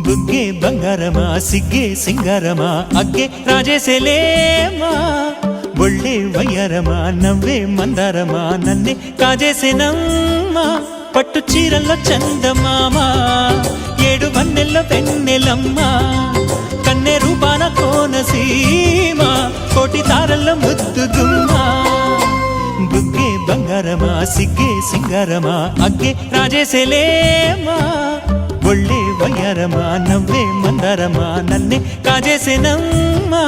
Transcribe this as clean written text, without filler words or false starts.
బుగ్గే బంగారమా సిగ్గే సింగారమా అగ్గే రాజేసేలేమా ఒళ్ళే వయ్యారమా నవ్వే మందారమా నన్నే కాజేసేనమ్మా పట్టు చీరల్లో చందమామా ఏడు వన్నెల్లో వెన్నెలమ్మా కన్నె రూపాన కోనసీమ కోటి తారల్లో ముద్దుగుమ్మా బుగ్గే బంగారమా సిగ్గే సింగారమా అగ్గే రాజేసేలేమా ఒళ్ళే వయ్యారమా నవ్వే మందారమా నన్నే కాజేసేనమ్మా